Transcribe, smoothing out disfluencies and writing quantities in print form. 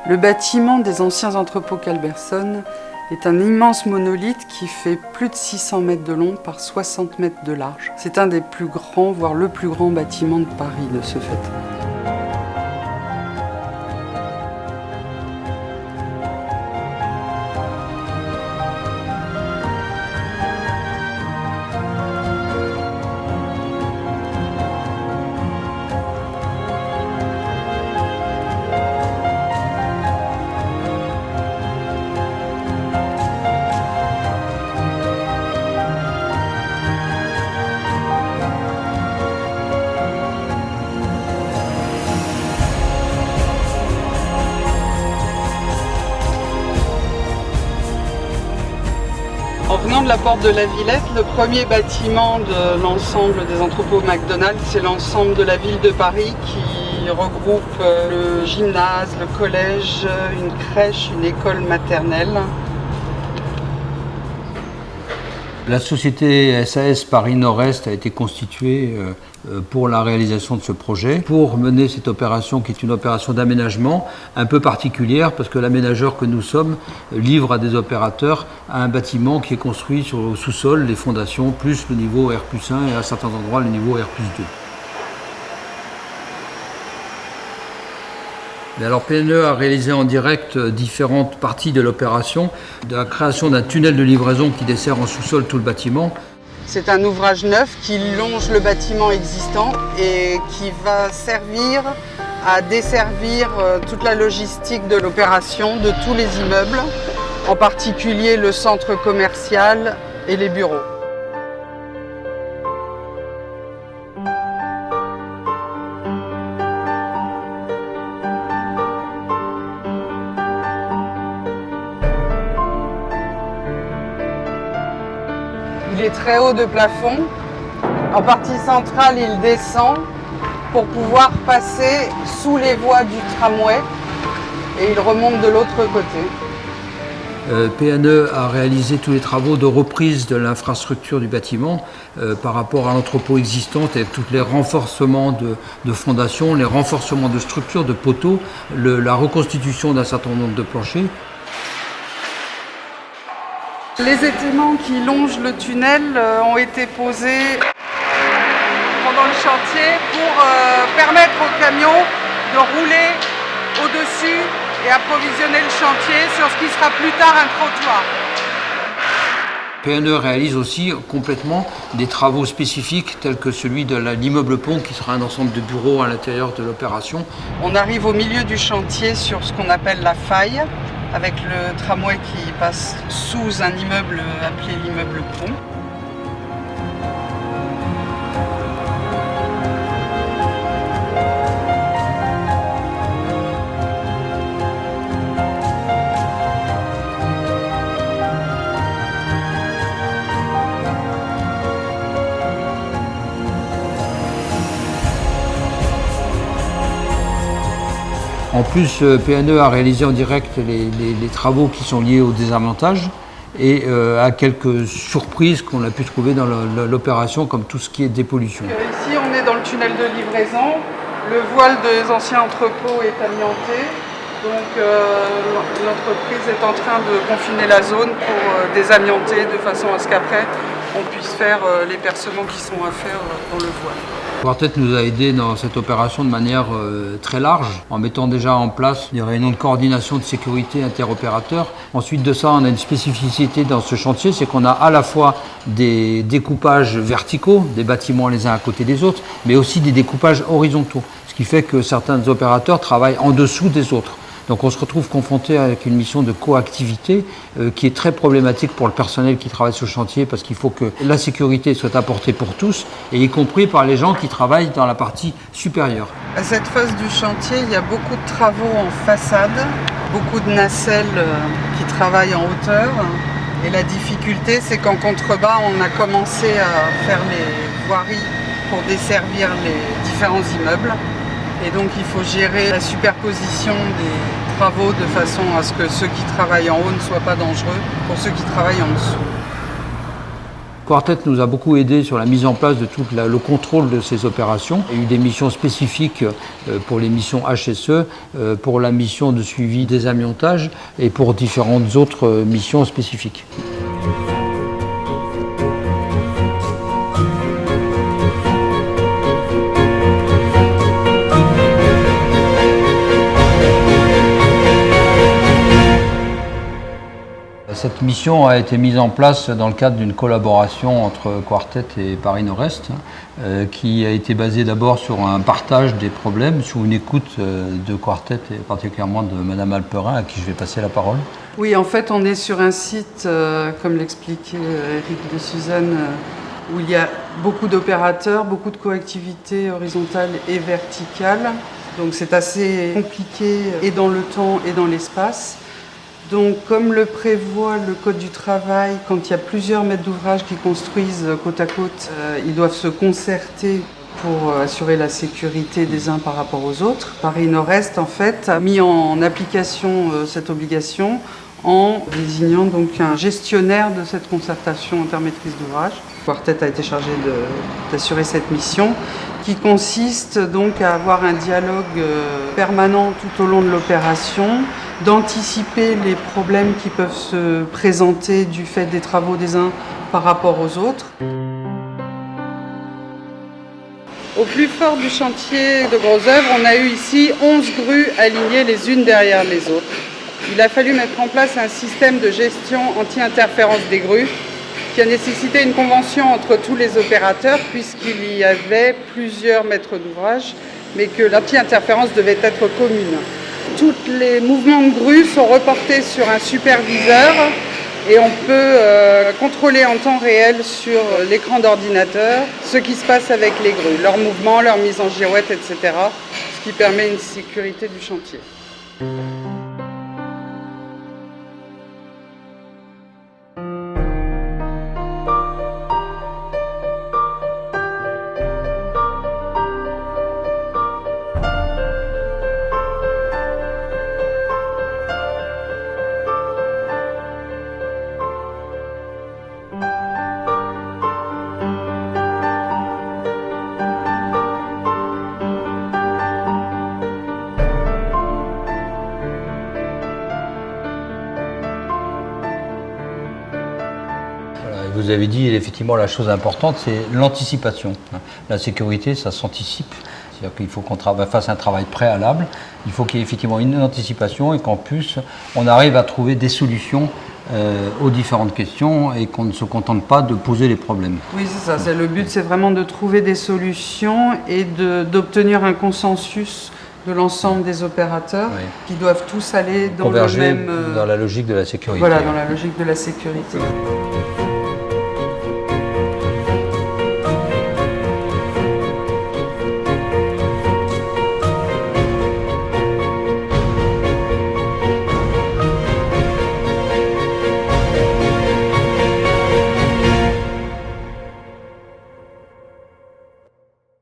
Le bâtiment des anciens entrepôts Calberson est un immense monolithe qui fait plus de 600 mètres de long par 60 mètres de large. C'est un des plus grands, voire le plus grand bâtiment de Paris de ce fait. En venant de la porte de la Villette, le premier bâtiment de l'ensemble des entrepôts McDonald's, c'est l'ensemble de la ville de Paris qui regroupe le gymnase, le collège, une crèche, une école maternelle. La société SAS Paris Nord-Est a été constituée pour la réalisation de ce projet, pour mener cette opération qui est une opération d'aménagement un peu particulière parce que l'aménageur que nous sommes livre à des opérateurs un bâtiment qui est construit sur le sous-sol, les fondations, plus le niveau R+1 et à certains endroits le niveau R+2. Alors PNE a réalisé en direct différentes parties de l'opération, de la création d'un tunnel de livraison qui dessert en sous-sol tout le bâtiment. C'est un ouvrage neuf qui longe le bâtiment existant et qui va servir à desservir toute la logistique de l'opération de tous les immeubles, en particulier le centre commercial et les bureaux. Il est très haut de plafond. En partie centrale, il descend pour pouvoir passer sous les voies du tramway et il remonte de l'autre côté. PNE a réalisé tous les travaux de reprise de l'infrastructure du bâtiment par rapport à l'entrepôt existant, avec tous les renforcements de fondations, les renforcements de structures, de poteaux, la reconstitution d'un certain nombre de planchers. Les éléments qui longent le tunnel ont été posés pendant le chantier pour permettre aux camions de rouler au-dessus et approvisionner le chantier sur ce qui sera plus tard un trottoir. PNE réalise aussi complètement des travaux spécifiques tels que celui de l'immeuble pont qui sera un ensemble de bureaux à l'intérieur de l'opération. On arrive au milieu du chantier sur ce qu'on appelle la faille, avec le tramway qui passe sous un immeuble appelé l'immeuble pont. En plus, PNE a réalisé en direct les travaux qui sont liés au désamiantage et à quelques surprises qu'on a pu trouver dans l'opération, comme tout ce qui est dépollution. Ici, on est dans le tunnel de livraison. Le voile des anciens entrepôts est amianté. Donc l'entreprise est en train de confiner la zone pour désamianter de façon à ce qu'après, on puisse faire les percements qui sont à faire dans le voile. Quartet nous a aidés dans cette opération de manière très large, en mettant déjà en place des réunions de coordination de sécurité interopérateurs. Ensuite de ça, on a une spécificité dans ce chantier, c'est qu'on a à la fois des découpages verticaux, des bâtiments les uns à côté des autres, mais aussi des découpages horizontaux, ce qui fait que certains opérateurs travaillent en dessous des autres. Donc on se retrouve confronté avec une mission de coactivité qui est très problématique pour le personnel qui travaille sur le chantier parce qu'il faut que la sécurité soit apportée pour tous et y compris par les gens qui travaillent dans la partie supérieure. À cette phase du chantier, il y a beaucoup de travaux en façade, beaucoup de nacelles qui travaillent en hauteur et la difficulté c'est qu'en contrebas on a commencé à faire les voiries pour desservir les différents immeubles. Et donc il faut gérer la superposition des travaux de façon à ce que ceux qui travaillent en haut ne soient pas dangereux pour ceux qui travaillent en dessous. Quartet nous a beaucoup aidé sur la mise en place de tout le contrôle de ces opérations. Il y a eu des missions spécifiques pour les missions HSE, pour la mission de suivi des amiantages et pour différentes autres missions spécifiques. Cette mission a été mise en place dans le cadre d'une collaboration entre Quartet et Paris Nord-Est, qui a été basée d'abord sur un partage des problèmes, sous une écoute de Quartet et particulièrement de Madame Alperin, à qui je vais passer la parole. Oui, en fait, on est sur un site, comme l'expliquait Eric de Suzanne, où il y a beaucoup d'opérateurs, beaucoup de coactivités horizontales et verticales. Donc c'est assez compliqué et dans le temps et dans l'espace. Donc, comme le prévoit le Code du travail, quand il y a plusieurs maîtres d'ouvrage qui construisent côte à côte, ils doivent se concerter pour assurer la sécurité des uns par rapport aux autres. Paris Nord-Est, en fait, a mis en application cette obligation en désignant donc un gestionnaire de cette concertation intermaîtrise d'ouvrage. Quartet a été chargé d'assurer cette mission, qui consiste donc à avoir un dialogue permanent tout au long de l'opération, d'anticiper les problèmes qui peuvent se présenter du fait des travaux des uns par rapport aux autres. Au plus fort du chantier de Gros Œuvres, on a eu ici 11 grues alignées les unes derrière les autres. Il a fallu mettre en place un système de gestion anti-interférence des grues qui a nécessité une convention entre tous les opérateurs puisqu'il y avait plusieurs maîtres d'ouvrage, mais que l'anti-interférence devait être commune. Tous les mouvements de grue sont reportés sur un superviseur et on peut contrôler en temps réel sur l'écran d'ordinateur ce qui se passe avec les grues, leurs mouvements, leur mise en girouette, etc. Ce qui permet une sécurité du chantier. Vous avez dit effectivement la chose importante, c'est l'anticipation. La sécurité, ça s'anticipe. C'est-à-dire qu'il faut qu'on fasse un travail préalable. Il faut qu'il y ait effectivement une anticipation et qu'en plus, on arrive à trouver des solutions aux différentes questions et qu'on ne se contente pas de poser les problèmes. Oui, c'est ça. Le but, c'est vraiment de trouver des solutions et d'obtenir un consensus de l'ensemble des opérateurs qui doivent tous aller dans converger le même... dans la logique de la sécurité. Voilà, dans la logique de la sécurité.